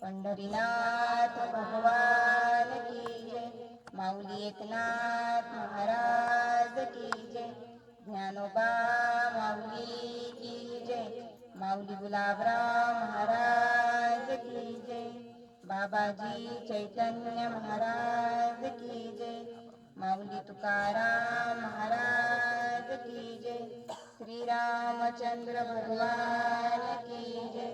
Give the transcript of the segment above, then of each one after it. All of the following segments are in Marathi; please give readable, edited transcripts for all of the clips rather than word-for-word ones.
पंढरीनाथ भगवान की जय। माऊली एकनाथ महाराज की जय। ज्ञानोबा माऊली की जय। माऊली गुलाबराव महाराज की जय। बाबाजी चैतन्य महाराज की जय। माऊली तुकाराम महाराज की जय। श्री रामचंद्र भगवान की जय।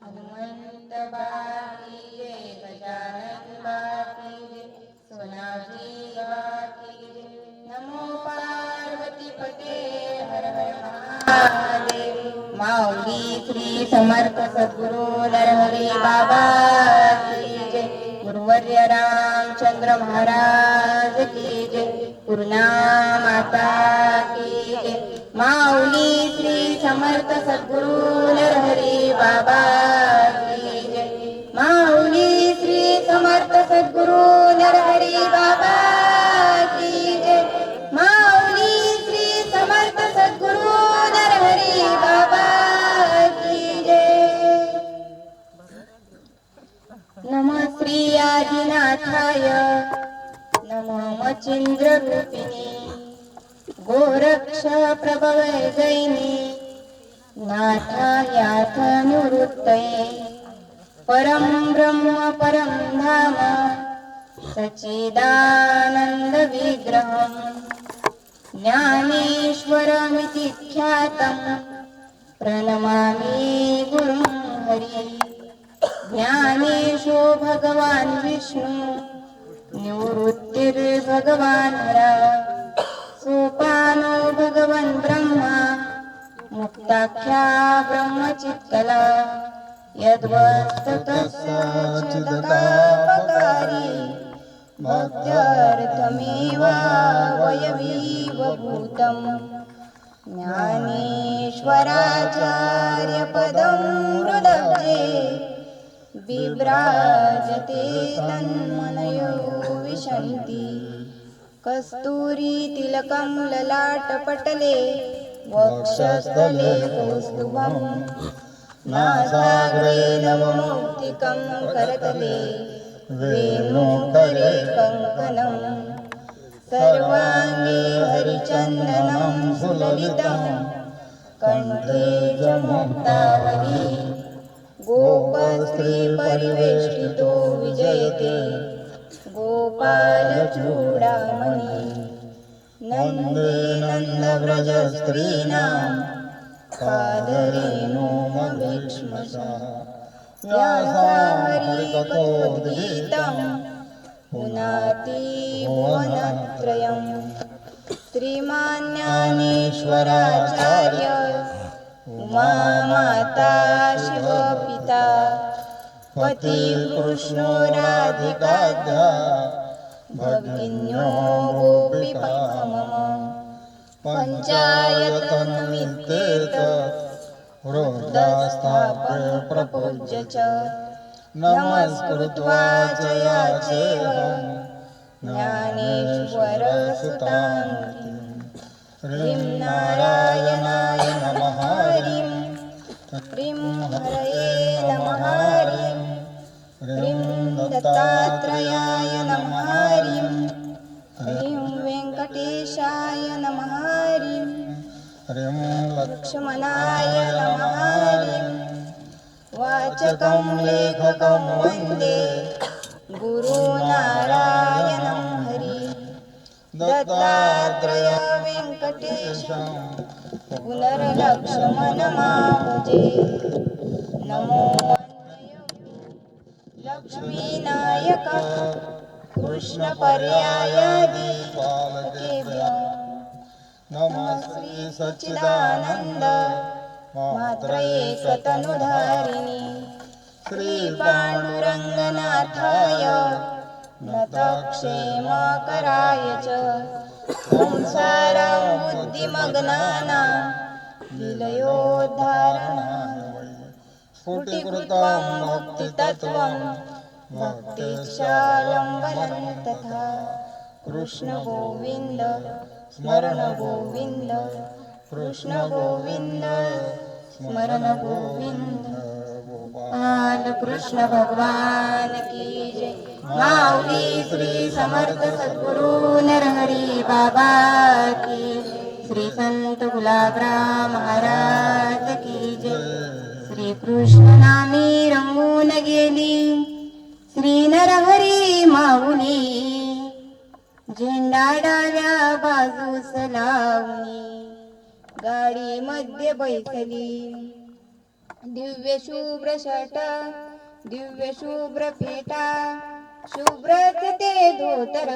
हनुमंत बाकी जय। गजानन बाकी जय। सोनाजी बाकी जय। नमो पार्वती पते हर हर महादेव। माऊली श्री समर्थ सद्गुरु नरहरी बाबा की जय। गुरुवर्य रामचंद्र महाराज की जय। पूर्णा माता की जय। माऊली श्री समर्थ सद्गुरु नरहरी बाबा की जय। माऊली श्री समर्थ सद्गुरु नरहरी बाबा की जय। माऊली श्री समर्थ सद्गुरु नरहरी बाबा की जय। नमः श्री आदिनाथाय नमः मचिंद्र रूपिणी गोरक्ष प्रभवे जैनी नाथायाथ निवृत्तये परम ब्रह्म परम धाम सच्चिदानंद विग्रहम् ज्ञानेश्वरमिति ख्यातम् प्रणमामि गुरुं हरि। ज्ञानेशो भगवान् विष्णु निवृत्तिर्भगवान् हरः सोपानो भगवन् ब्रह्मा मुक्ताख्या ब्रह्मचित्कला यद्वस्ततः सच्चिदकापकारी भक्त्यर्थमेवावयवीवभूतम् ज्ञानेश्वराचार्यपदं हृदब्जे बिभ्राजते तन्मनयो विशन्ति। कस्तूरी तिलकं ललाटपटले वक्षस्थले कौस्तुभं नासाग्रे नवमौक्तिकं करतले वेणुकरे कङ्कणं सर्वाङ्गे हरिचन्दनं सुललितं कण्ठे च मुक्तावली गोपस्त्री परिवेष्टितो विजयते गोपालचूडामणि। नन्दे नन्दव्रजस्त्रीणां पादरेणुमभीक्ष्मसा व्यासा हरिकथोद्गीतं पुनाति भुवनत्रयं श्रीमान् ज्ञानेश्वराचार्य उमामाता शिवपिता पतिकृष्णो राधिकाद्या भगिन्यो गोपीपा मम पञ्चायतनमित्येत वृद्धास्थाप्य प्रपूज्य च नमस्कृत्वा च याचेऽहं ज्ञानेश्वरसुतां ह्रीं नारायणाय नमः ह्रीं हरये नमः ह्रीं दत्तात्रेयाय नमः ह्रीं वेङ्कटेशाय नमः ह्रीं लक्ष्मणाय नमः वाचकं लेखकं वन्दे गुरुनारायणं हरि दत्तात्रेय वेङ्कटेशं पुनर्लक्ष्मणमाहुजे नमो लक्ष्मीनायक कृष्णपर्यायादिपालकेभ्यः नमः श्री सच्चिदानन्द मात्रये सतनुधारिणी श्री पाण्डुरङ्गनाथाय नतक्षेमकराय च संसारबुद्धिमग्नानां लीलयोद्धारणाय स्फुटीकृतं भक्तितत्त्वं भक्तिक्षालम्बनं तथा कृष्ण गोविन्द स्मरण गोविन्द कृष्ण गोविन्द स्मरण गोविन्द गोपाल कृष्ण भगवान की जय। माऊली श्री समर्थ सद्गुरु नरहरी बाबा की श्री संत गुलाबराव महाराज की जय। श्री कृष्ण नामी रंगून गेली श्री नरहरी माऊली झेंडा डाव्या बाजूस लावणी गाडी मध्ये बैसली दिव्य शुभ्र शर्ट दिव्य शुभ्र फेटा शुभ्रच ते धोतर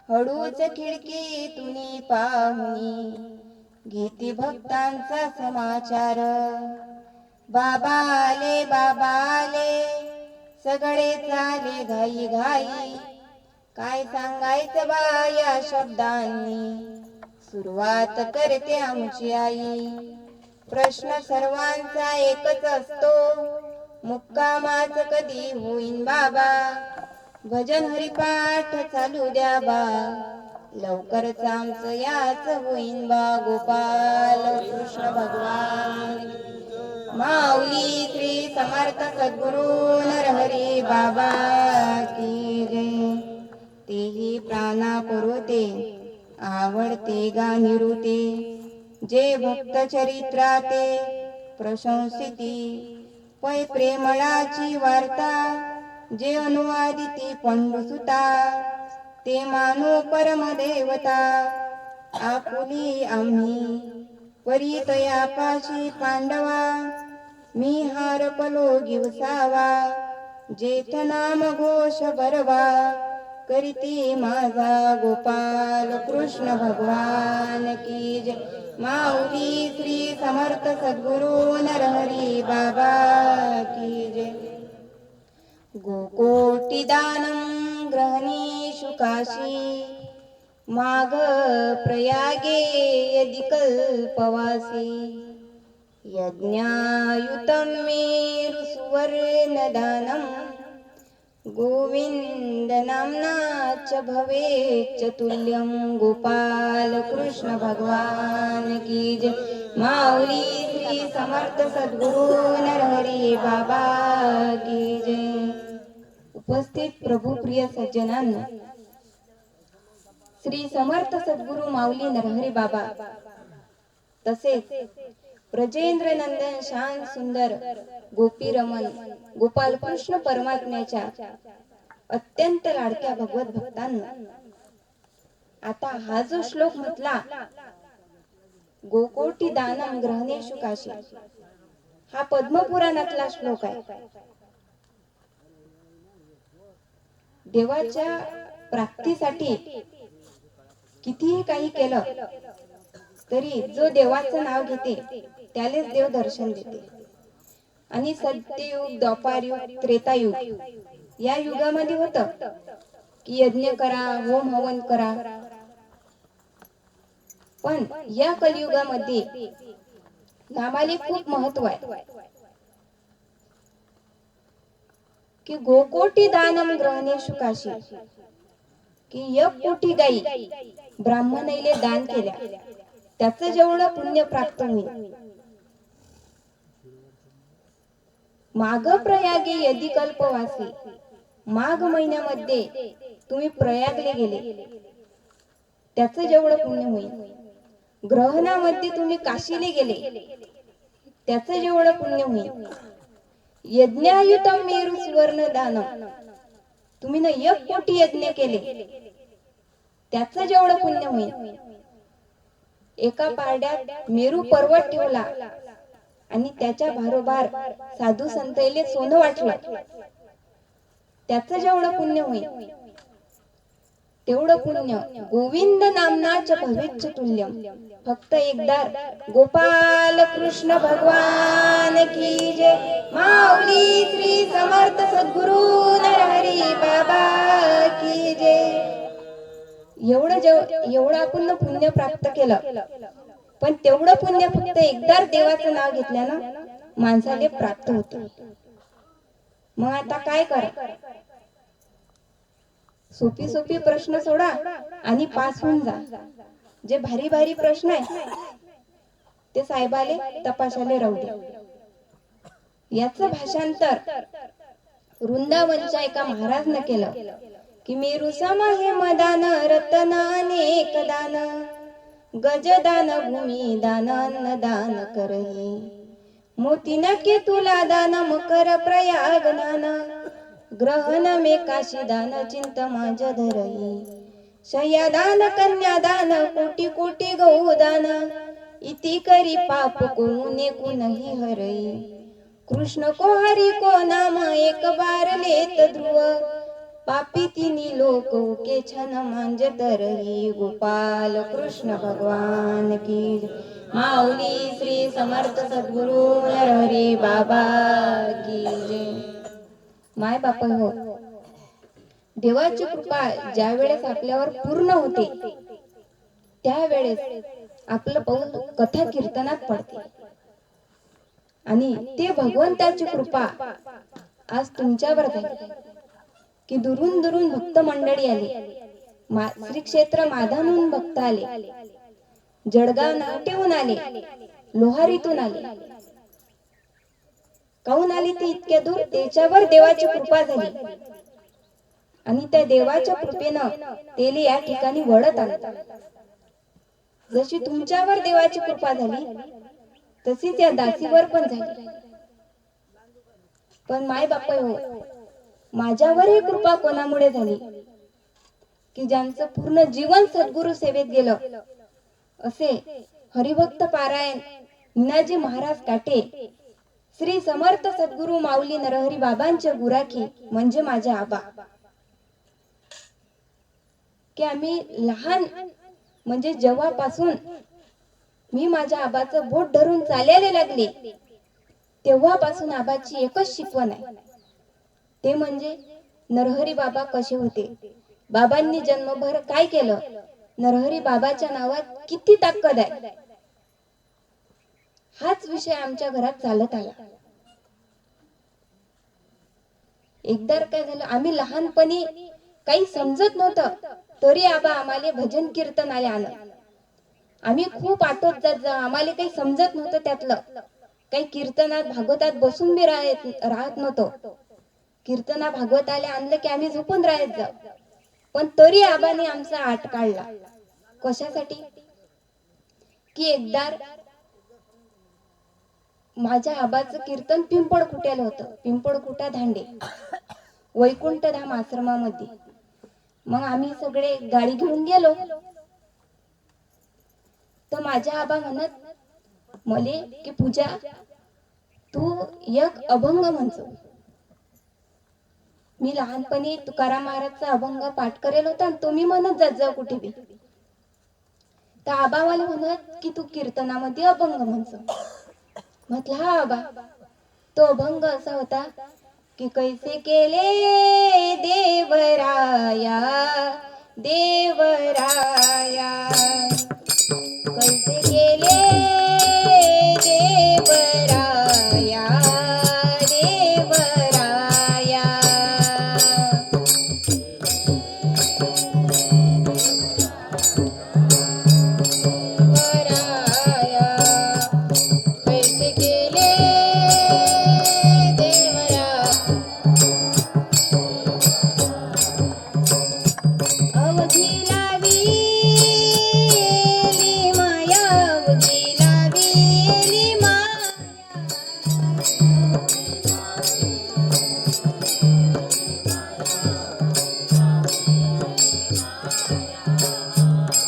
हळूच खिडकीतून पाहुणी घेती भक्तांचा समाचार बाबा आले सगळे चाले घाई घाई काय सांगायचं बा या शब्दांनी सुरुवात करते आमची आई प्रश्न सर्वांचा एकच असतो मुक्कामाच कधी होईन बाबा भजन हरिपाठ चालू द्या बा लवकरच आमचं याच होईन बा गोपाल कृष्ण भगवान माऊली श्री समर्थ सद्गुरु नरहरी बाबा की जय। तेही प्राणा पुरवते आवडते गानिरुते जे भक्त चरित्राते प्रशंसिती पै प्रेमळाची वार्ता जे अनुवादिती पंडुसुता ते मानो परमदेवता आपुली आम्ही परीतया पाशी पांडवा मी हारपलो गिवसावा जेथ नाम घोष बरवा करीती माझा गोपाल कृष्ण भगवान की जय। माऊली श्री समर्थ सद्गुरु नरहरी बाबा की जय। गोकोटी दानं ग्रहणीषु काशी माघ प्रयागे यदि कल्पवासी यज्ञायुतं मेरु सुवर्णदानं गोविंद नाम्ना च भवेच्च तुल्यं गोपाल कृष्ण भगवान की जय। माऊली श्री समर्थ सद्गुरु नरहरी बाबा की जय। उपस्थित प्रभु प्रिय सज्जनांनो श्री समर्थ सद्गुरु माऊली नरहरी बाबा तसेच ब्रजेंद्र नंदन शांत सुंदर गोपी रमन गोपाल कृष्ण परमात्म्याच्या अत्यंत लाडक्या भगवत भक्तांना आता हा जो श्लोक म्हटला गोकोटी दानम ग्रहणेषु काशी हा पद्मपुराणातला श्लोक आहे. देवाच्या प्राप्तीसाठी कितीही काही केलं तरी जो देवाचं नाव घेते त्यालाच देव दर्शन देते. आणि सत्ययुग, द्वापारयुग, त्रेतायुग या युगामध्ये होतं की यज्ञ करा, होम हवन करा. पण या कलियुगामध्ये नामाला खूप महत्व आहे. की गोकोटी दानम ग्रहणेषु काशी, की 1 कोटी गायी ब्राह्मणाईले दान केल्या त्याचं जेवढं पुण्य प्राप्त होईल. माघ प्रयागे यदि कल्पवासी, माघ महिन्यामध्ये तुम्ही प्रयागले गेले त्याचं जेवढं पुण्य होईल. ग्रहणामध्ये तुम्ही काशीले गेले त्याचं जेवढं पुण्य होईल. यज्ञायुतम मेरु सुवर्ण दानम, तुम्ही ना 1 कोटी यज्ञ केले त्याचं जेवढं पुण्य होईल. एका पारड्यात मेरू पर्वत ठेवला आणि त्याच्या भारोभार साधू संतैले सोनं वाटलं त्याचं जेवढं पुण्य होईल तेवढं पुण्य गोविंद नामनाच भवेच्च तुल्यम. फक्त एकदा गोपाल कृष्ण भगवान की जय. माऊली श्री समर्थ सद्गुरु नरहरी बाबा की जय. एवढं आपण पुण्य प्राप्त केलं, पण तेवढं पुण्य फक्त एकदा देवाचं नाव घेतल्यानं माणसाले प्राप्त होतं. मग आता काय करा? सोपी सोपी प्रश्न सोडा आणि पास होऊन जा. जे भारी भारी प्रश्न आहे ते साहेबाले तपासाले राहू दे. याचं भाषांतर वृंदावनच्या एका महाराजनं केलं की मेरू सम हे मदान रतन अनेक दान, गजदान भूमी दान अन्नदान करही, मोती नके तुला दान मकर प्रयाग दान, ग्रहण मे काशी दान चिंत माझ धरई, शय्यादान कन्यादान कोटी कोटी गौदान, इति करी पाप कोणे कुणही हरई, कृष्ण को हरि को नाम एक बार लेत ध्रुव, पापी तिनी लोक के छन मांज तरही. गोपाल कृष्ण भगवान की जय. माऊली श्री समर्थ सद्गुरु नरहरी बाबा की जय. माय बाप हो, देवाची कृपा ज्या वेळेस आपल्यावर पूर्ण होते त्यावेळेस आपलं पाऊल कथा कीर्तनात पडते. आणि ते भगवंताची कृपा आज तुमच्यावर झाली की दुरून दुरून भक्त मंडळी आले. श्री क्षेत्र माधानहून भक्त आले, जळगाव नाट्यहून आले, लोहारीतून आले. काहून आली ती इतक्या दूर? त्याच्यावर देवाची कृपा झाली आणि त्या देवाच्या कृपेनं तेले या ठिकाणी वळत आलं. जशी तुमच्यावर देवाची कृपा झाली तशीच या दासीवर पण झाली. पण माय बाप हो, माझ्यावर ही कृपा कोणामुळे झाली की ज्यांचं पूर्ण जीवन सद्गुरु सेवेत गेलं असे हरिभक्त पारायण मीनाजी महाराज काटे श्री समर्थ सद्गुरु माऊली नरहरी बाबांचे गुराखी म्हणजे माझे आबा. की आम्ही लहान म्हणजे जेव्हापासून मी माझ्या आबाचं बोट धरून चालायला लागले तेव्हापासून आबाची एकच शिकवण आहे, ते म्हणजे नरहरी बाबा कसे होते, बाबांनी जन्मभर काय केलं, नरहरी बाबाच्या नावात किती ताकद आहे. हाच विषय आमच्या घरात चालत आला. एकदा काय झालं, आम्ही लहानपणी काही समजत नव्हतं तरी आबा आम्हाला भजन कीर्तनाला आलं. आम्ही खूप आटोत जात जा, आम्हाला काही समजत नव्हतं त्यातलं. काही कीर्तनात भागवतात बसून बी राहत नव्हतो. कीर्तना भागवताला आणलं की आम्ही झोपून राहत जाऊ. पण तरी आबाने आमचा आट काढला. कशासाठी? की एकदा माझ्या आबाचं कीर्तन पिंपळखुट्याला होतं, पिंपळखुटा धांडे वैकुंठ धाम आश्रमामध्ये. मग आम्ही सगळे गाडी घेऊन गेलो तर माझ्या आबा म्हणत मले की पूजा तू एक अभंग म्हणतो. मी लहानपणी तुकाराम महाराजचा अभंग पाठ करेल होता आणि तो मी म्हणत जात जाऊ कुठे बी. तर आबा मला म्हणत की तू कीर्तनामध्ये अभंग म्हणतो. म्हटलं हा आबा. तो अभंग असा होता की कैसे केले देवराया देवराया, कैसे केले देवराया देवराया, देवराया कैसे केले देवराया. अवधीला विली माया, अवधीला विली माया,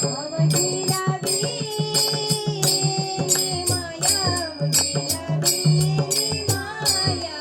अवधीला विली माया, अवधीला विली माया,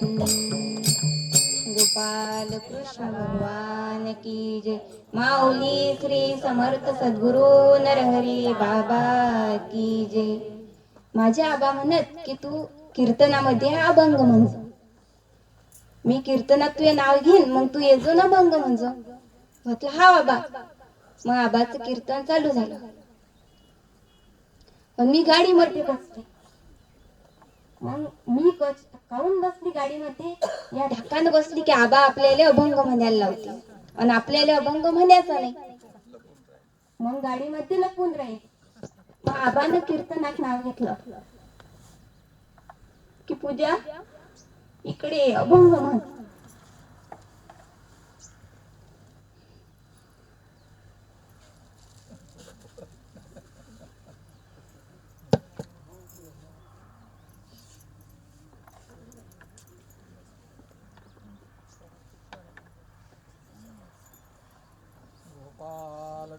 समोर गोपाल कृष्ण भगवान की जय. माऊली श्री समर्थ सद्गुरु नरहरी बाबा की जय. माझे आबा म्हणत की तू कीर्तनामध्ये अभंग म्हणजो. मी कीर्तनात तुझे नाव घेईन, मग तू येजो ना अभंग म्हणजो. म्हटलं हा बाबा. मग आबाचं कीर्तन चालू झालं. पण मी गाडीमध्ये बसते. मग मी काऊन बसली गाडीमध्ये, या ढक्कानं बसली की आबा आपल्याला अभंग म्हणायला लावते आणि आपल्याला अभंग म्हणायचा नाही. मग गाडीमध्ये लपून राहील. मग आबानं कीर्तनात नाव घेतलं की पूजा इकडे अभंग म्हण.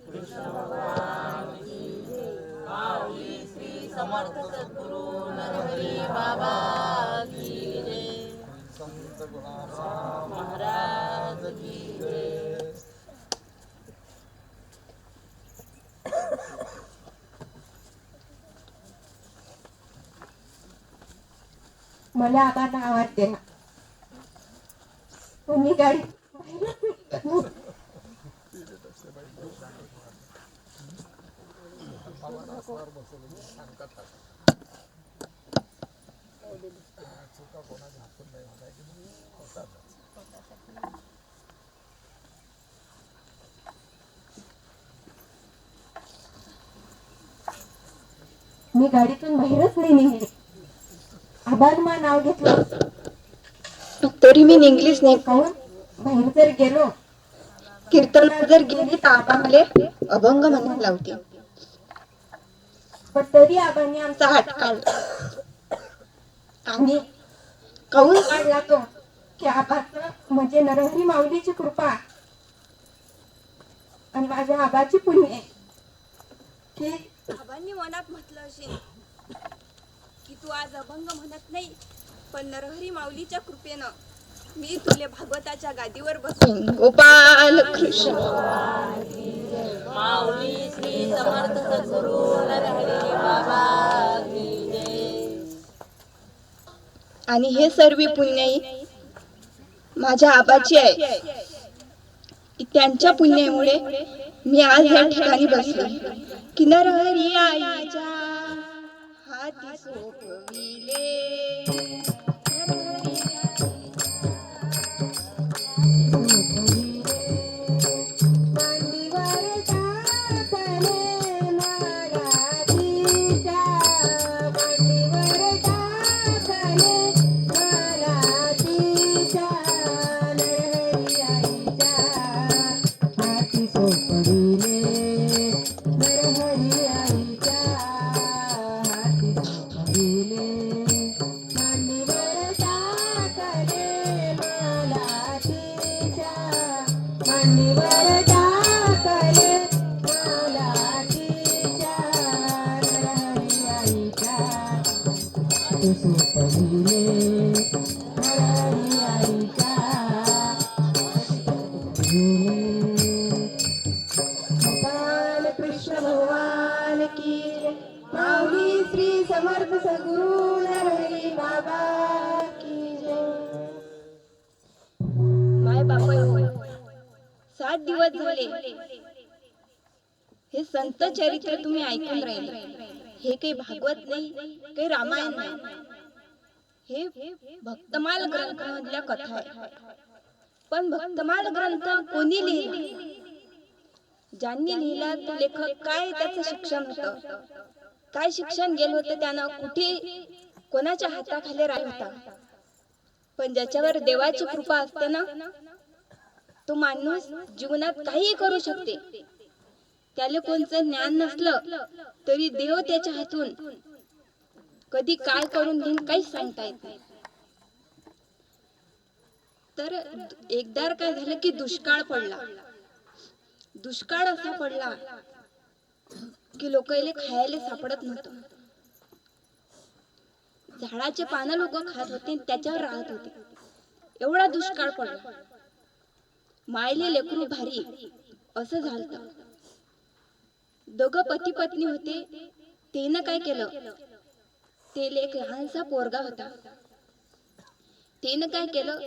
कृष्ण भगवान की जय. माऊली श्री समर्थ सद्गुरु नरहरी बाबा की जय. संत गुणाराम महाराज की जय. मला आबांना आवडते ना. तुम्ही गाडी मी गाडीतून बाहेरच नाही निघले. आबांना नाव घेतलं तरी मी निघलीच नाही. काहून बाहेर जर गेलो, कीर्तनात जर गेली तर आबा मला अभंग म्हणायला लावते. पण तरी आबांनी आमचा हात काढला. आणि काहून काढला तो, की आबाचं म्हणजे नरहरी माऊलीची कृपा आणि माझ्या आबाची पुण्य की आबांनी मनात म्हटलं असेल की तू आज अभंग म्हणत नाही, पण नरहरी माऊलीच्या कृपेनं मी तुले भागवताच्या गादीवर बसून गोपाल कृष्ण माऊली श्री समर्थ सद्गुरु नरहरी बाबा की जय. आणि हे सर्व पुण्याई माझ्या आबाची आहे की त्यांच्या पुण्यामुळे मी आज या ठिकाणी बसलो की नरहरी आईच्या हाती सोपविले कृष्ण भगवान की जय. माऊली श्री समर्थ सद्गुरु नरहरी बाबा की जय. माय बापा 7 दिवस झाले हे संत चरित्र तुम्ही ऐकून राहिले. हे काही भागवत नाही, काही रामायण नाही, हे भक्तमाल ग्रंथ मधल्या कथा आहे. पण भक्तमाल ग्रंथ कोणी लिहिला, ज्यांनी लिहिला तो लेखक, काय त्याचं शिक्षण होतं, काय शिक्षण गेलं होतं त्यानं, कुठे कोणाच्या हाताखाली राहिला होता. पण ज्याच्यावर देवाची कृपा असते ना, तो माणूस जीवनात काही करू शकते. त्याला कोणतं ज्ञान नसलं तरी देव त्याच्या हातून कधी काय करून घेईन काहीच सांगता येत नाही. तर एकदा काय झालं की दुष्काळ पडला. दुष्काळ असा पडला की लोकांना खायला सापडत नव्हतं. झाडाचे पानं लोक खात होते, त्याच्यावर राहत होते. एवढा दुष्काळ पडला. मायले लेकरू भारी असं झालं. दोघं पती पत्नी होते. त्यानं काय केलं, त्याला एक लहानसा पोरगा होता. त्यानं काय केलं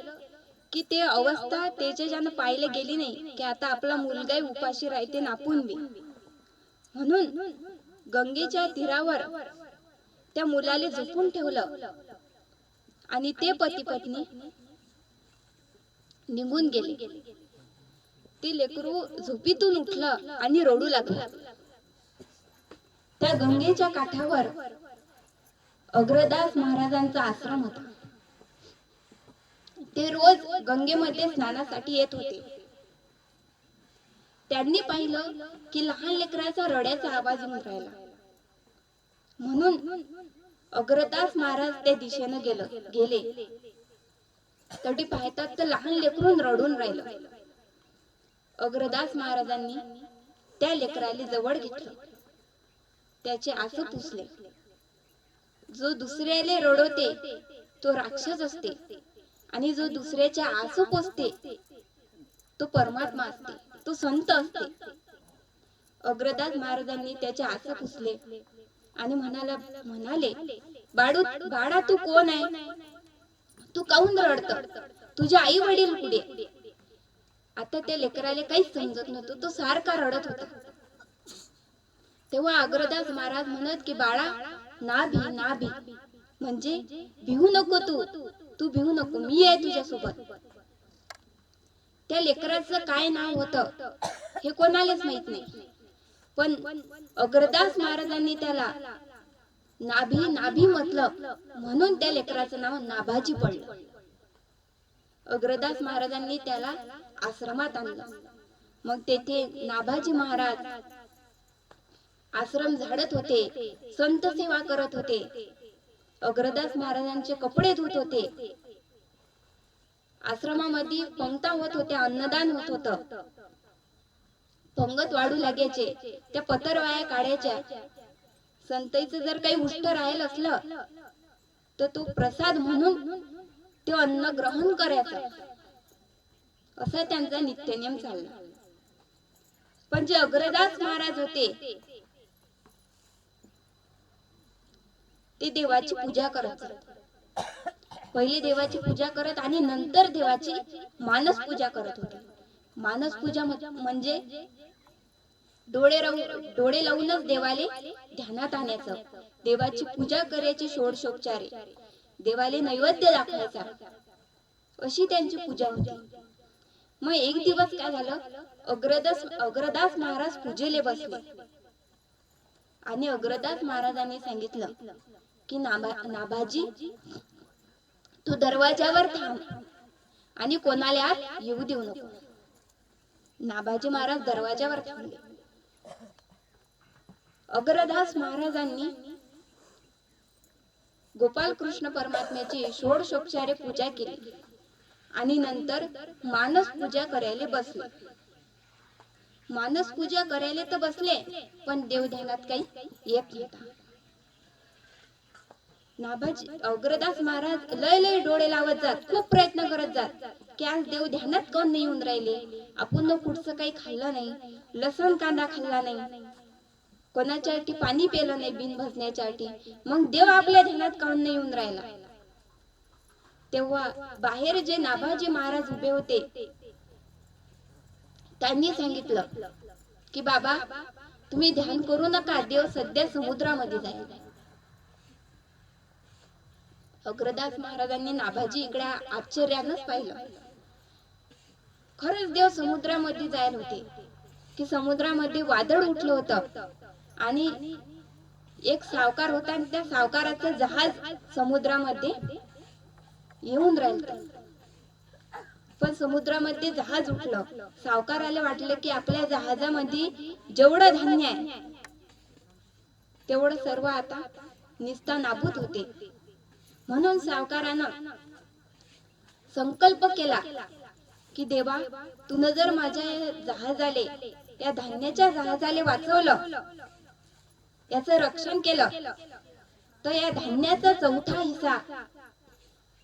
की ते अवस्था त्याच्या ज्यानं पाहिले गेली नाही की आता आपला मुलगा उपाशी राहते नापून बी, म्हणून गंगेच्या तीरावर त्या मुलाला झोपून ठेवलं आणि ते पती पत्नी निघून गेले. ते लेकरू झोपीतून उठलं आणि रडू लागलं. त्या गंगेच्या काठावर अग्रदास महाराजांचा आश्रम होता. ते रोज गंगेमध्ये स्नानासाठी येत होते. त्यांनी पाहिलं की लहान लेकराचा रड्याचा आवाज येऊन राहिला. म्हणून अग्रदास महाराज त्या दिशेने गेले. तरी पाहतात तर लहान लेकरून रडून राहिलं. अग्रदास महाराजांनी त्या लेकराला जवळ घेतलं, त्याचे आसू पुसले. जो दुसऱ्याला रडवते तो राक्षस असते आणि जो दुसऱ्याच्या आसू पुसते तो परमात्मा असते, तो संत असते. अग्रदास महाराजांनी त्याचे आसू पुसले आणि म्हणाले, बाळा तू कोण आहे, तू काहून रडत, तुझे आई वडील कुठे. आता त्या लेकराला काहीच समजत नव्हतं, तो सारखा रडत होता. तेव्हा अग्रदास महाराज म्हणत की बाळा ना भी, म्हणजे भिवू नको, तू भिवू नको, मी आहे तुझ्या सोबत. त्या लेकराचं काय नाव होतं हे कोणालाच माहित नाही, पण अग्रदास महाराजांनी त्याला नाभी म्हटलं, म्हणून त्या लेकराचं नाव नाभाजी पडलं. अग्रदास महाराजांनी त्याला आश्रमात आणलं. मग तेथे नाभाजी महाराज आश्रम झाडत होते, संत सेवा करत होते, अग्रदास महाराजांचे कपडे धुत होते. आश्रमामध्ये पंक्ता होत होत्या, अन्नदान होत होतं, पंगत वाढू लागायचे, त्या पतरवाया काढायच्या. संताईचं जर काही उष्ट राहिलं असलं तर तो प्रसाद म्हणून ते अन्न ग्रहण करायचं, असा त्यांचा नित्यनेम चालला. पण जे अग्रदास महाराज होते ते देवाची पूजा करत. पहिले देवाची पूजा करत आणि नंतर देवाची मानस पूजा करत होते. मानस पूजा म्हणजे डोळे लावूनच देवाले ध्यानात आणायचं, देवाची पूजा करायची, षोडशोपचारे देवाले नैवेद्य दाखवायचा, अशी त्यांची पूजा होती. मग एक दिवस काय झालं, अग्रदास महाराज पूजेले बसले आणि अग्रदास महाराजांनी सांगितलं की नाभाजी तू दरवाजावर थांब आणि कोणाला आत येऊ देऊ नको. नाभाजी महाराज दरवाजावर थांबले. अग्रदास महाराजांनी गोपाल कृष्ण परमात्म्याची षोडशोपचारे पूजा केली आणि नंतर मानस पूजा करायला बसले. मानस पूजा करायला तर बसले, पण देव ध्यानात काही येत नव्हता. नाभाजी अग्रदास महाराज लय डोळे लावत जात, खूप प्रयत्न करत जात की आज देव ध्यानात कोण नाही येऊन राहिले. आपण कुठचं काही खाल्लं नाही, लसण कांदा खाल्ला नाही, कोणाच्यासाठी पाणी पेलं नाही बिन भजण्यासाठी, मग देव आपल्या ध्यानात काऊन नाही येऊन राहिला. तेव्हा बाहेर जे नाभाजी महाराज उभे होते त्यांनी सांगितलं की बाबा तुम्ही ध्यान करू नका, देव सध्या समुद्रामध्ये जाईल. अग्रदास महाराजांनी नाभाजी इकडे आश्चर्यानंच पाहिलं. खरंच देव समुद्रामध्ये जायला होते की समुद्रामध्ये वादळ उठलं होतं आणि एक सावकार होता आणि त्या सावकाराचं जहाज समुद्रामध्ये येऊन राहिलं. पण समुद्रामध्ये जहाज उठलं. सावकाराला वाटलं की आपल्या जहाजामध्ये जेवढं धान्य आहे तेवढं सर्व आता निस्ता नाबूद होते. म्हणून सावकारानं संकल्प केला की देवा तू जर माझ्या जहाजाले, त्या धान्याच्या जहाजाले वाचवलं, याचं रक्षण केलं, तर या धान्याचा चौथा हिस्सा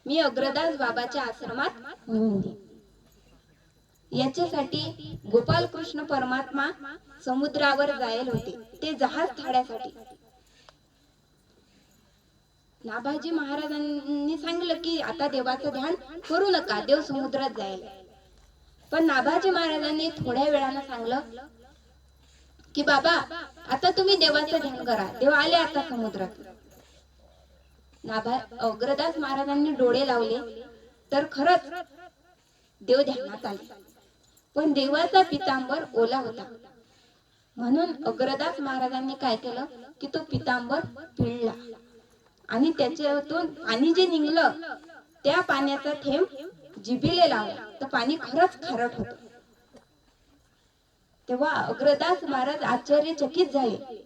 मी अग्रदास बाबाच्या आश्रमात नेऊन दे. याच्यासाठी गोपाल कृष्ण परमात्मा समुद्रावर जायला होते, ते जहाज थाड्यासाठी. नाभाजी महाराजांनी सांगितलं की आता देवाचं ध्यान करू नका, देव समुद्रात जाईल. पण नाभाजी महाराजांनी थोड्या वेळानं सांगलं की बाबा आता तुम्ही देवाचं ध्यान करा, देव आले आता समुद्रात. अग्रदास महाराजांनी डोळे लावले तर खरंच देव ध्यानात आले, पण देवाचा पितांबर ओला होता. म्हणून अग्रदास महाराजांनी काय केलं की तो पितांबर पिळला आणि त्याच्यातून पाणी जे निघलं त्या पाण्याचा थेंब जिभेला लावला तर पाणी खरंच खारट होतं. तेव्हा अग्रदास महाराज आश्चर्यचकित झाले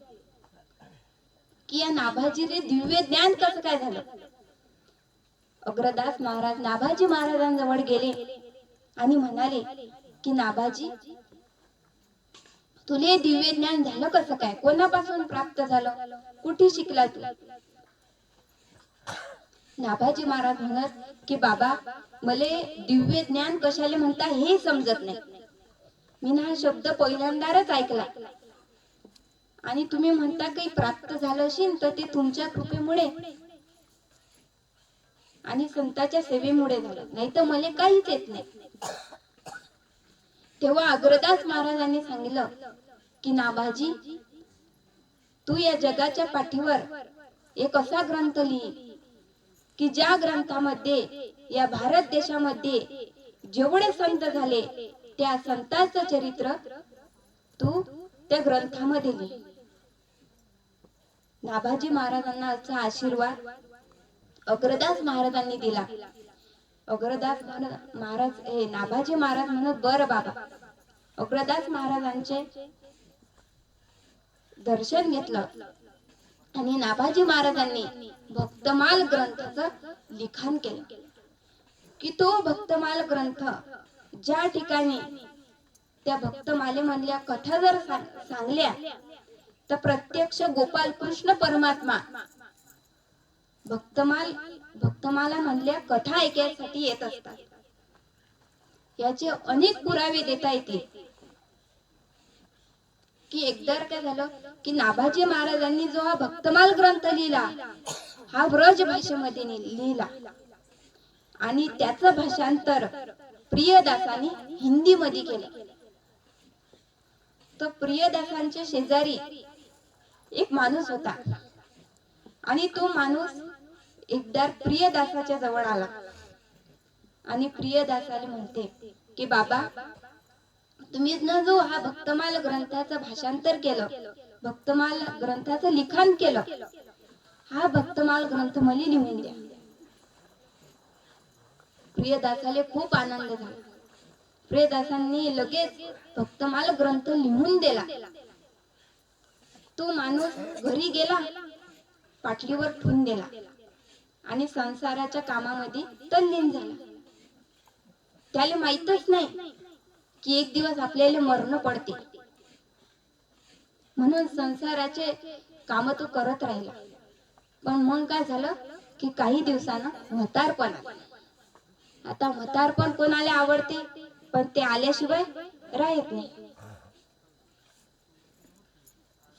की या नाभाजीले दिव्य ज्ञान कसं काय झालं. अग्रदास महाराज नाभाजी महाराजांजवळ गेले आणि म्हणाले की नाभाजी तुले दिव्य ज्ञान झालं कसं काय, कोणापासून प्राप्त झालं, कुठे शिकला तू. नाभाजी महाराज म्हणत की बाबा मले दिव्य ज्ञान कशाले म्हणता हे समजत नाही. मी हा शब्द पहिल्यांदाच ऐकला आणि तुम्ही म्हणता काही प्राप्त झालं असेल तर ते तुमच्या कृपेमुळे आणि संतांच्या सेवेमुळे झालं, नाही तर मला काहीच येत नाही. तेव्हा अग्रदास महाराजांनी सांगितलं की नाभाजी तू या जगाच्या पाठीवर एक असा ग्रंथ लिही की ज्या ग्रंथामध्ये या भारत देशामध्ये जेवढे संत झाले त्या संतांचं चरित्र तू त्या ग्रंथामध्ये लिही. नाभाजी महाराजांना असा आशीर्वाद अग्रदास महाराजांनी दिला. अग्रदास महाराज नाभाजी महाराज म्हणत बरं बाबा. अग्रदास महाराजांचे दर्शन घेतलं आणि नाभाजी महाराजांनी भक्तमाल ग्रंथाचं लिखाण केलं. की तो भक्तमाल ग्रंथ ज्या ठिकाणी त्या भक्तमालेमधल्या कथा जर सांगल्या तर प्रत्यक्ष गोपाल कृष्ण परमात्मा भक्तमाला मधल्या कथा ऐकण्यासाठी येत असतात. याचे अनेक पुरावे देता येतील. की एकदा काय झालं की नाभाजी महाराजांनी जो हा भक्तमाल ग्रंथ लिहिला हा व्रज भाषेमध्ये लिहिला आणि त्याचं भाषांतर प्रियदासांनी हिंदी मध्ये केलं. तर प्रियदासांच्या शेजारी एक माणूस होता आणि तो माणूस एकदा प्रियदासाच्या जवळ आला आणि प्रियदासाला म्हणते की बाबा तुम्ही न जो हा भक्तमाल ग्रंथाचं भाषांतर केलं, भक्तमाल ग्रंथाचं लिखाण केलं, हा भक्तमाल ग्रंथ मला लिहून द्या. प्रियदासाला खूप आनंद झाला. प्रियदासांनी लगेच भक्तमाल ग्रंथ लिहून दिला. तो माणूस घरी गेला, पाटलीवर ठेवून दिला आणि संसाराच्या कामामध्ये तल्लीन झाला. त्याला माहीतच नाही की एक दिवस आपल्याला मरण पडते, म्हणून संसाराचे काम तो करत राहिला. पण मग काय झालं की काही दिवसानं म्हातारपण आलं. आता म्हातारपण कोणाला आवडते, पण ते आल्याशिवाय राहत नाही.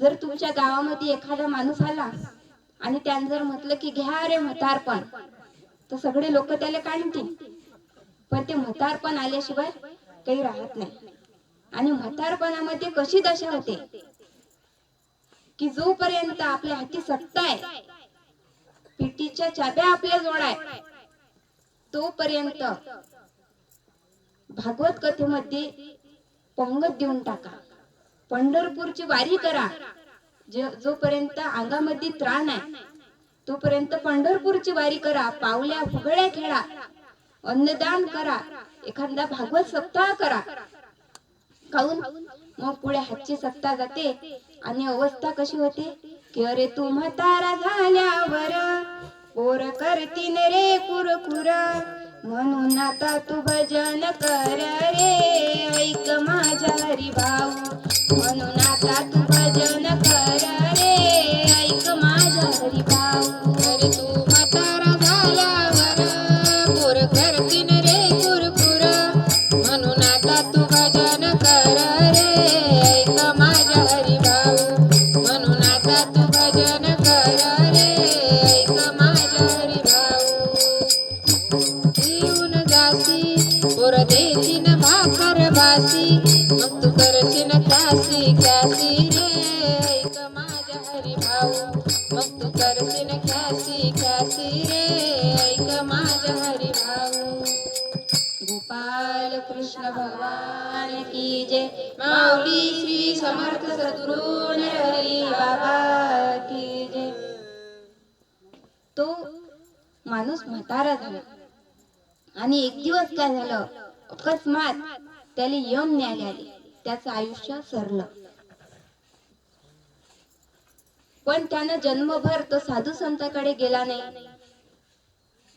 जर तुमच्या गावामध्ये एखादा माणूस आला आणि त्याने जर म्हटलं की घ्या रे म्हातारपण, तर सगळे लोक त्याला काढतील. पण ते म्हातारपण आल्याशिवाय काही राहत नाही. आणि म्हातारपणामध्ये कशी दशा होते की जोपर्यंत आपल्या हाती सत्ता आहे, पिटीच्या चाब्या आपल्या जवळ आहे, तोपर्यंत भागवत कथेमध्ये पंगत देऊन टाका, पंढरपूरची वारी करा. जोपर्यंत अंगामध्ये त्राण आहे तोपर्यंत पंढरपूरची वारी करा, पावल्या फुगड्या खेळा, अन्नदान करा, एखादा भागवत सप्ताह करा. काऊन मग पुढे हातची सत्ता जाते आणि अवस्था कशी होते की अरे तू म्हातारा झाल्यावर पोर करतीन रे कुरकुर, म्हणून आता तू भजन कर रे ऐक माझ्या हरी भाऊ, म्हणून आता तू भजन कर रे ऐक माझ्या हरी भाऊ. अरे तू म्हातारा झाल्यावर पोर करतीन रे कुरकुर, म्हणून आता तू भजन कर रे ऐक माझ्या हरी भाऊ, म्हणून आता तू भजन कर रे ऐक माझ्या हरी भाऊ. येऊन जासी पोर देतीन भाकर भासी, मग तू करशील ख्यासी ख्यासी रे ऐक माझ्या हरी भाऊ, मग तू करशील ख्यासी ख्यासी रे ऐक माझ्या हरी भाऊ. गोपाल कृष्ण भगवान की जय. माऊली श्री समर्थ सद्गुरु नरहरी बाबा की जय. तो माणूस म्हातारा झाला आणि एक दिवस काय झालं, अकस्मात त्याला यम न्यायला आले, त्याचं आयुष्य सरलं. पण त्यानं जन्मभर तो साधू संतांकडे गेला नाही,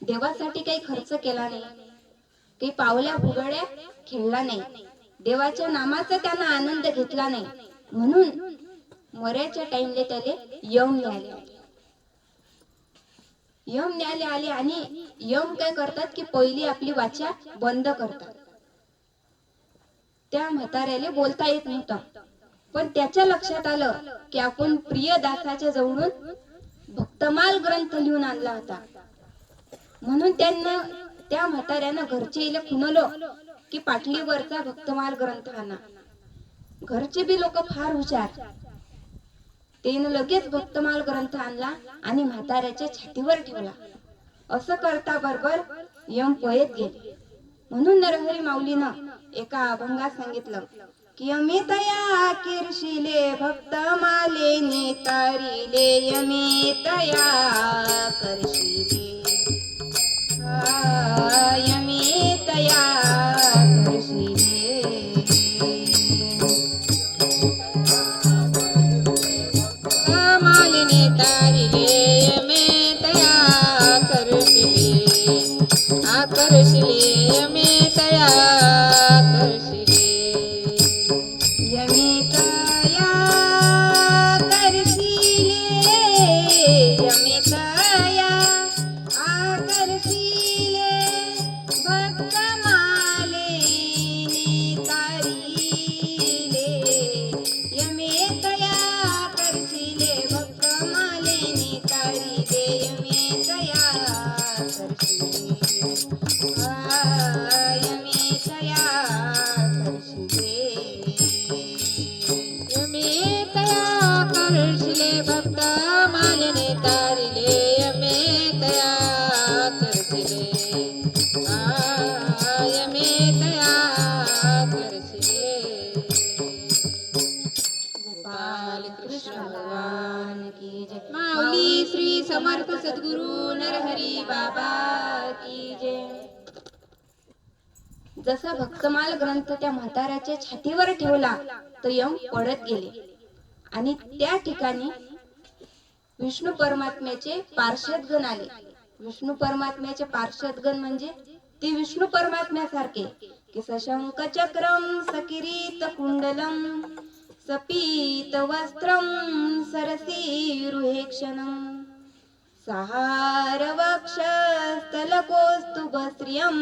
देवासाठी काही खर्च केला नाही, काही पावल्या फुगड्या खेळला नाही, देवाच्या नामाचा त्यानं आनंद घेतला नाही. म्हणून मरायच्या टाइमले त्याले यम न्यायला आले. यम न्यायला आले आणि यम काय करतात की पहिली आपली वाचा बंद करतात. त्या म्हाताऱ्याला बोलता येत नव्हतं, पण त्याच्या लक्षात आलं की आपण प्रियदासाच्या जवळून भक्तमाल ग्रंथ लिहून आणला होता. म्हणून त्या म्हाताऱ्यानं घरचे इले खुनवलं की पाटलीवरचा भक्तमाल ग्रंथ आणा. घरचे बी लोक फार हुशार, त्यानं लगेच भक्तमाल ग्रंथ आणला आणि म्हाताऱ्याच्या छातीवर ठेवला. असं करता बरोबर यम पळत गेले. म्हणून नरहरी माऊलीनं एका अभंगात सांगितलं की यमी तया किरशिले भक्त माले नेतारिले, यमी तया करशिले यमी तया करशिले. मालिनी तारिले मे तया करशिले आकर्षिले करशिले भक्त मालिने तारिले यमे तया करशिले यमे तया करशिले. गोपाल कृष्ण भगवान की जय. माऊली श्री समर्थ सद्गुरु नरहरी बाबा की जय. जसा भक्तमाल ग्रंथ त्या म्हाताऱ्याच्या छातीवर ठेवला तो यम पडत गेले आणि त्या ठिकाणी विष्णू परमात्म्याचे पार्षदगण आले. विष्णू परमात्म्याचे पार्षदगण म्हणजे ते विष्णू परमात्म्यासारखे की सशंक चक्रम सकिरीत कुंडलम सपीत वस्त्रम सरसीरुहेक्षणम सहार वक्षस्थलकोस्तुभश्रियं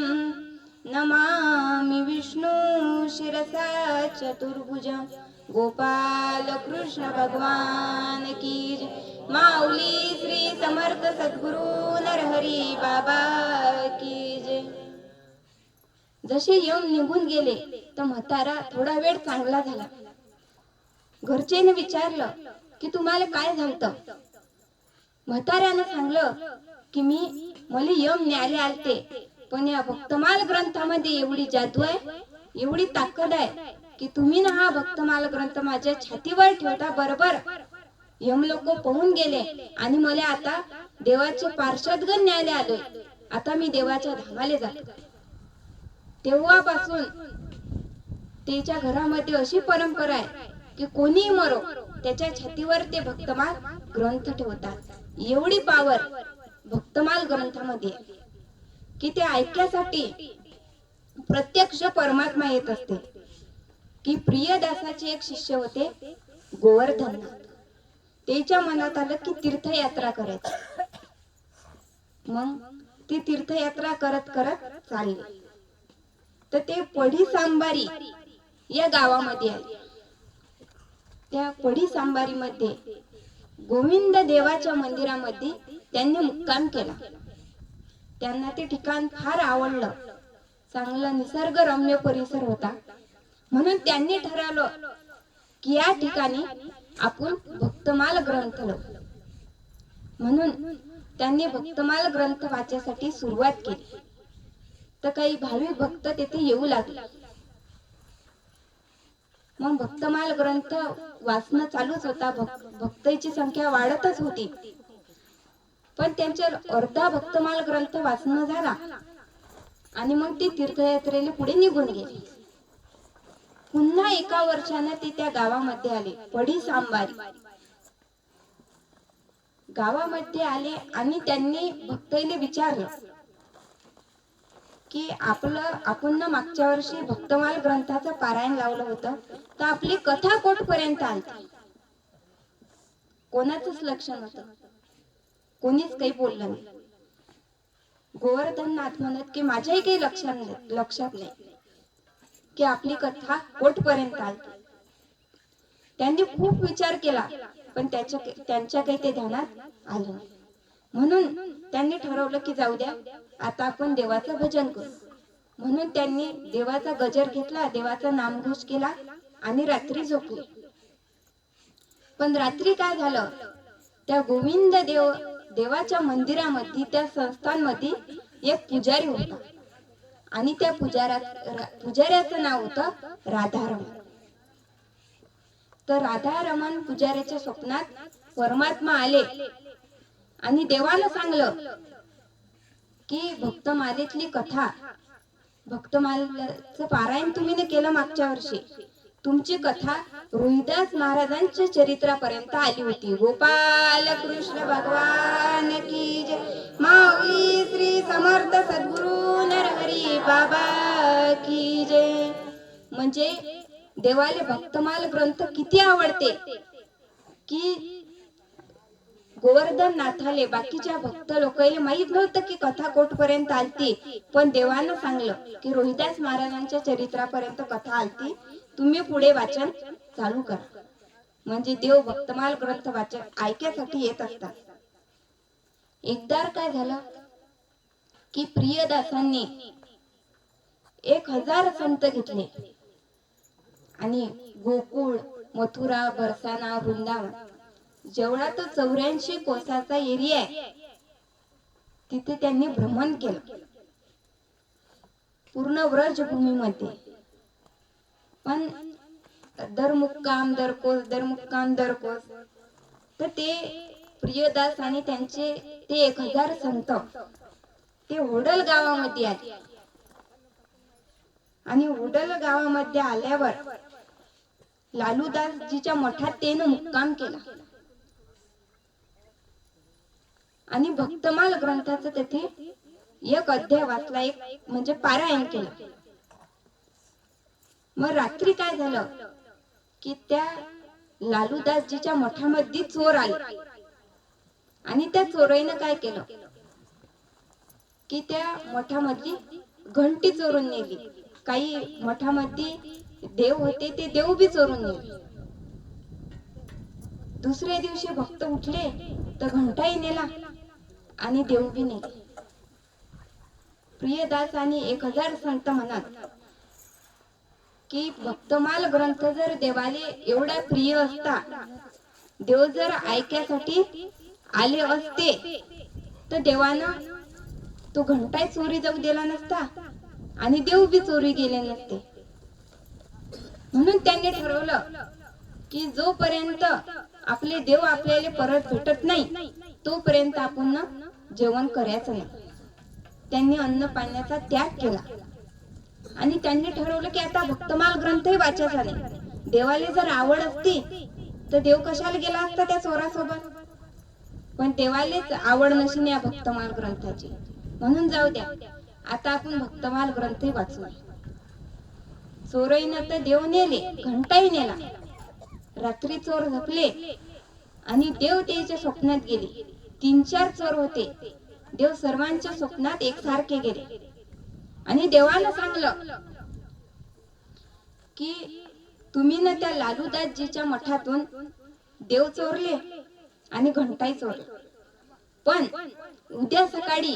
नमामि विष्णु शिरसा चतुर्भुज. गोपाल कृष्ण भगवान की जय. माऊली श्री समर्थ सद्गुरु नरहरी बाबा की जय. जसे यम निघून गेले तर म्हातारा थोडा वेळ चांगला झाला. घरचेने विचारलं की तुम्हाला काय झालं. म्हाताऱ्यानं सांगलं की मला यम न्यायला आलते पण या भक्तमाल ग्रंथामध्ये एवढी जादू आहे, एवढी ताकद आहे की तुम्ही ना हा भक्तमाल ग्रंथ माझ्या छातीवर ठेवता बरोबर यम लोक पळून गेले आणि मला आता देवाचे पार्षदगण न्यायला आले. आता मी देवाच्या धामाले जातो. तेव्हापासून त्याच्या घरामध्ये अशी परंपरा आहे की कोणी मरो त्याच्या छातीवर ते भक्तमाल ग्रंथ ठेवतात. एवढी पावर भक्तमाल ग्रंथामध्ये की ते ऐकण्यासाठी प्रत्यक्ष परमात्मा येत असते. की प्रियदासाचे एक शिष्य होते गोवर्धननाथ. त्याच्या मनात आलं की तीर्थयात्रा करायची. मग ती तीर्थयात्रा करत करत चालली तर ते पढी सांबारी या गावामध्ये आले. त्या पढी सांबारी मध्ये गोविंद देवाच्या मंदिरामध्ये त्यांनी मुक्काम केला. त्यांना ते ठिकाण फार आवडलं. चांगला निसर्गरम्य परिसर होता. म्हणून त्यांनी ठरवलं की या ठिकाणी आपण भक्तमाल ग्रंथ लावू. म्हणून त्यांनी भक्तमाल ग्रंथ वाचण्यासाठी सुरुवात केली. तर काही भाविक भक्त तेथे येऊ लागले. मग भक्तमाल ग्रंथ वाचणं चालूच होता. भक्तांची संख्या वाढतच होती. पण त्यांच्या अर्धा भक्तमाल ग्रंथ वाचणं झाला आणि मग ते तीर्थयात्रेला पुढे निघून गेले. पुन्हा एका वर्षाने ते त्या गावामध्ये आले. पढी सांबारी गावामध्ये आले आणि त्यांनी भक्तांना विचारलं की आपण ना मागच्या वर्षी भक्तमाल ग्रंथाचं पारायण लावलं होतं तर आपली कथा कोठपर्यंत आली. कोणाचंच लक्ष नव्हतं. कोणीच काही बोललं नाही. गोवर्धननाथ म्हणत की माझ्याही काही लक्षात नाही की आपली कथा कोठपर्यंत आली. त्यांनी खूप विचार केला पण त्यांच्या काही ते ध्यानात आलं नाही. म्हणून त्यांनी ठरवलं की जाऊ द्या आता आपण देवाचं भजन करू. म्हणून त्यांनी देवाचा गजर घेतला, देवाचा नामघोष केला आणि रात्री झोपले. पण रात्री काय झालं, त्या गोविंद देवाच्या मंदिरामध्ये त्या संस्थांमध्ये एक पुजारी होता आणि त्या पुजाऱ्याचं नाव होतं राधारमण. तर राधारमण पुजाऱ्याच्या स्वप्नात परमात्मा आले आणि देवाला सांगलं की भक्तमालेतली कथा, भक्तमालेचं पारायण तुम्ही ने केलं मागच्या वर्षी, तुमची कथा रोहिदास महाराजांच्या चरित्रापर्यंत आली होती. गोपाल कृष्ण भगवान की जय. माऊली श्री समर्थ सद्गुरु नरहरी बाबा की जय. म्हणजे देवाले भक्तमाल ग्रंथ किती आवडते की गोवर्धन नाथाले बाकीच्या भक्त लोकांना माहित नव्हतं की कथा कोठपर्यंत आलती. पण देवानं सांगलं की रोहिदास महाराजांच्या चरित्रापर्यंत कथा आलती, तुम्ही पुढे वाचन चालू करा. म्हणजे देव भक्तमाल ग्रंथ वाचन ऐक्यासाठी येत असतात. एकदा काय झालं की प्रियदासांनी 1000 संत घेतले आणि गोकुळ, मथुरा, बरसाना, वृंदावन जेवढा तो 84 कोसाचा एरिया आहे तिथे त्यांनी भ्रमण केलं, पूर्ण व्रजभूमीमध्ये. पण दर मुक्काम दर कोस, दर मुक्काम दर कोस. तर ते प्रियदास आणि त्यांचे ते 1000 संत ते होडल गावामध्ये आले. आणि होडल गावामध्ये आल्यावर लालूदासजीच्या मठात त्यानं मुक्काम केला आणि भक्तमाल ग्रंथाचं तेथे एक अध्याय वाचला, एक म्हणजे पारायण केलं. मग रात्री काय झालं की त्या लालूदासजीच्या मठामध्ये चोर आले आणि त्या चोराईनं काय केलं की त्या मठामधली घंटी चोरून नेली. काही मठामध्ये देव होते ते देव बी चोरून नेले. दुसऱ्या दिवशी भक्त उठले तर घंटाही नेला आणि देव बी नेले. प्रियदास आणि 1000 संत म्हणत की भक्तमाल ग्रंथ जर देवाले एवढा प्रिय असता, देव जर ऐक्यासाठी आले असते तर देवानं तो घंटाही चोरी जाऊ दिला नसता आणि देव बी चोरी गेले नसते. म्हणून त्यांनी ठरवलं की जोपर्यंत आपले देव आपल्याला परत भेटत नाही तोपर्यंत आपण जेवण करायचं नाही. त्यांनी अन्न पाण्याचा त्याग केला आणि त्यांनी ठरवलं की आता भक्तमाल ग्रंथही वाचायचा नाही. देवाला जर आवड असती तर देव कशाला गेला असता त्या चोरासोबत, पण देवालेच आवड नशीन या भक्तमाल ग्रंथाची. म्हणून जाऊ द्या, आता आपण भक्तमाल ग्रंथही वाचू. चोराईनं तर देव नेले, घंटाही नेला. रात्री चोर झोपले आणि देव त्याच्या स्वप्नात गेले. 3-4 चोर होते. देव सर्वांच्या स्वप्नात एकसारखे गेले आणि देवानं सांगलं की तुम्ही ना त्या लालूदासजीच्या मठातून देव चोरले आणि घंटाही चोरले, पण उद्या सकाळी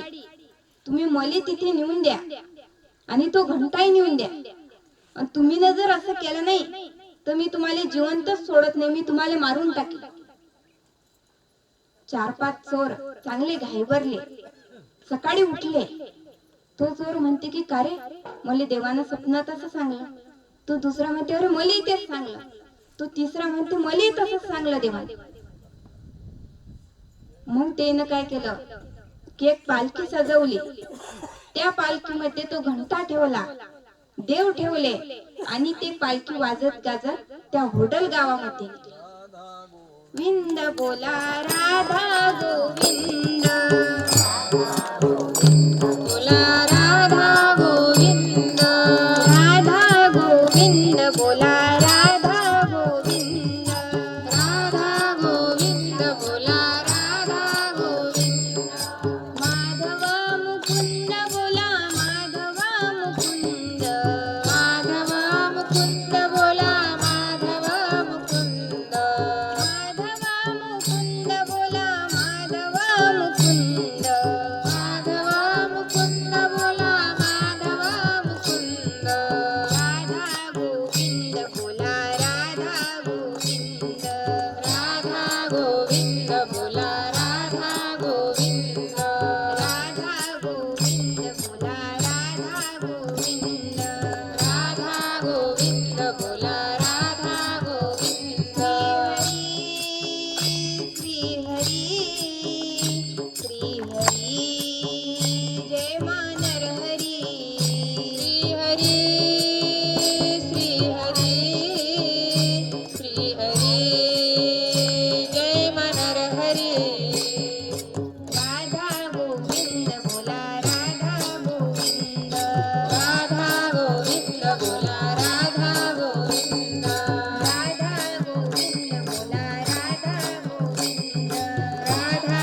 तुम्ही मला तिथे नेऊन द्या आणि तो घंटाही नेऊन द्या. आणि तुम्ही ना जर असं केलं नाही तर मी तुम्हाला जिवंतच सोडत नाही, मी तुम्हाला मारून टाकेन. 4-5 चोर चांगले घाईवरले. सकाळी उठले. तो चोर म्हणते की का रे, मला देवानं स्वप्नात असं सांगलं. तो दुसरा म्हणते अरे मलाही तेच सांगलं. तो तिसरा म्हणते मलाही तसंच सांगलं देवाने. मग त्यानं काय केलं की एक पालखी सजवली. त्या पालखीमध्ये तो घंटा ठेवला, देव ठेवले आणि ते पालखी वाजत गाजत त्या होडल गावामध्ये. विंद बोला राधा गोविंद, बोला राधा गोविंद, राधा गोविंद, बोला राधा गोविंद, राधा गोविंद, बोला राधा गोविंद. माधव मुकुंद, बोला माधव मुकुंद, माधव मुकुंद, बोला माधव मुकुंद, माधव मुकुंद, बोला माधव मुकुंद, माधव मुकुंद, बोला माधव मुकुंद. राधा गोविंद, बोला राधा गोविंद, राधा गोविंद, बोला राधा गोविंद, राधा गोविंद, बोला राधा गोविंद, राधा गोविंद, बोला राधा गोविंद. श्री हरी श्री हरी जय मानर हरी. श्री हरी श्री हरी श्री हरी जय मानर हरी. राधा गोविंद, बोला राधा गोविंद, राधा गोविंद, बोला राधा गोविंद, राधा गोविंद, बोला राधा गोविंद, राधा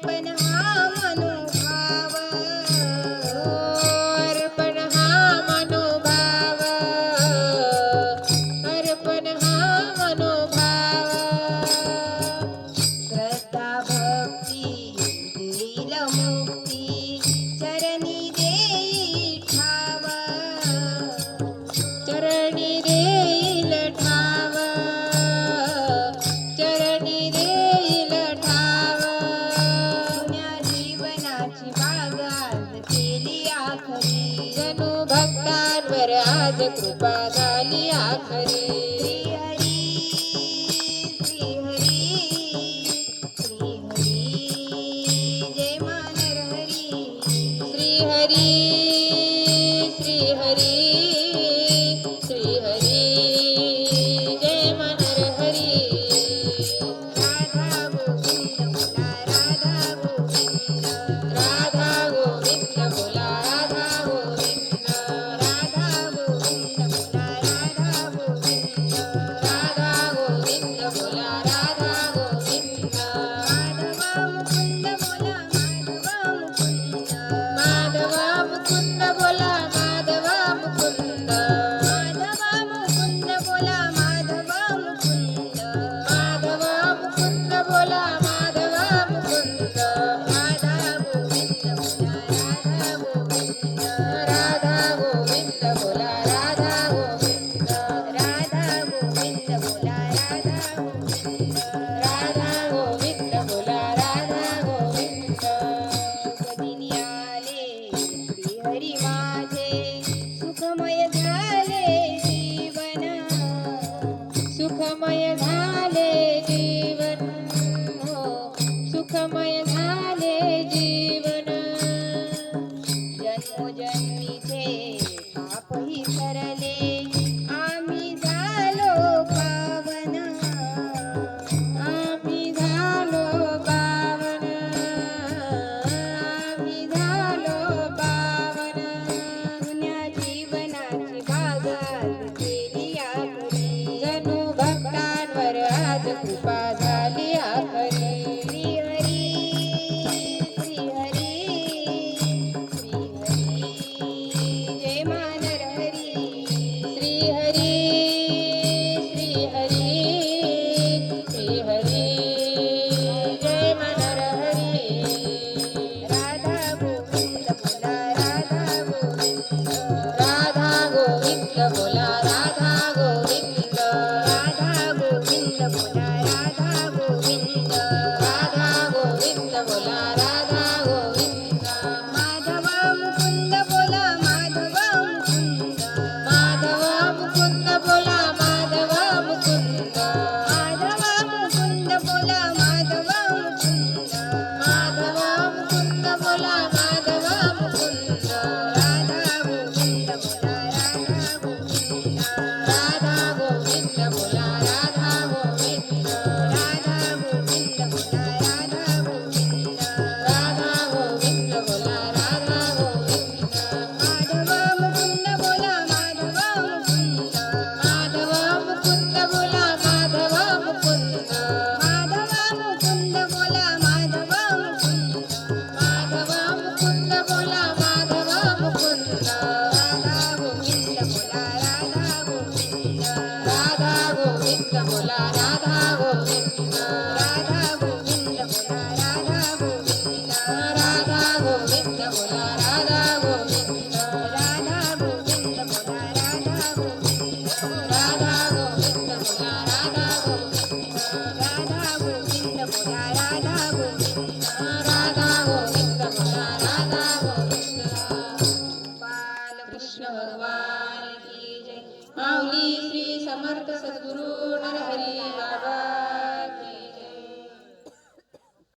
अर्पण हा मनोभाव, अर्पण हा मनोभाव, अर्पण हा मनोभाव. श्रद्धा भक्ती देईल मुक्ती, चरणी देई ठाव, चरणी देईल ठाव, चरणी देईल ठाव. जुन्या जीवनाची बागात केली आखरी, जणू भक्तांवर आज कृपा झाली आखरी. श्री हरी, श्री हरी, जय मा नरहरी. श्री हरी, श्री हरी, श्री हरी, जय मनोहरी. राधा गोविंद बोला राधा गोविंद, राधा गोविंद बोला राधा गोविंद, राधा गोविंद बोला राधा गोविंद, राधा गोविंद बोला राधा गोविंद. माधवा मुकुंद बोला माधवा मुकुंद, माधवा मुकुंद बोला माधवा मुकुंद, माधवा मुकुंद बोला माधवा मुकुंद, माधवा मुकुंद बोला राधा गोविंद बोला राधा गोविंद, राधा गोविंद बोला राधा गोविंद, राधा गोविंद बोला राधा गोविंद. कधी आले श्रीहरी माझे सुखमय झाले जीवन, सुखमय झाले जीवन, हो सुखमय झाले जीवन. जन्मोजन्मीचे पापही सरले, आम्ही झालो पावन, आम्ही झालो पावन, आम्ही झालो पावन. जुन्या जीवनाची बागात केली आखरी, जणू भक्तांवर आज कृपा झाली आखरी. श्री हरी, श्री हरी, श्री हरी, जय मा नरहरी. श्री हरी, श्री हरी, श्री हरी, जय मनोहरी. राधा गोविंद बोला राधा गोविंद, राधा गोविंद बोला राधा गोविंद, राधा गोविंद बोला राधा गोविंद, राधा गोविंद बोला राधा गोविंद. माधवा मुकुंद बोला माधवा मुकुंद, माधवा मुकुंद बोला माधवा मुकुंद, माधवा मुकुंद बोला माधवा मुकुंद, माधवा मुकुंद बोला माधवा मुकुंद. राधा गोविंद बोला राधा गोविंद, राधा गोविंद बोला राधा गोविंद, राधा गोविंद बोला राधा गोविंद, राधा गोविंद बोला राधा गोविंद. माधवा मुकुंद बोला माधवा मुकुंद, माधवा मुकुंद बोला माधवा मुकुंद, माधवा मुकुंद बोला माधवा मुकुंद, माधवा मुकुंद बोला माधवा मुकुंद. राधा गोविंद बोला राधा गोविंद, राधा गोविंद बोला राधा गोविंद, राधा गोविंद बोला राधा गोविंद, राधा गोविंद बोला राधा गोविंद, राधा गोविंद बोला राधा गोविंद, राधा गोविंद बोला राधा गोविंद, राधा गोविंद बोला राधा गोविंद,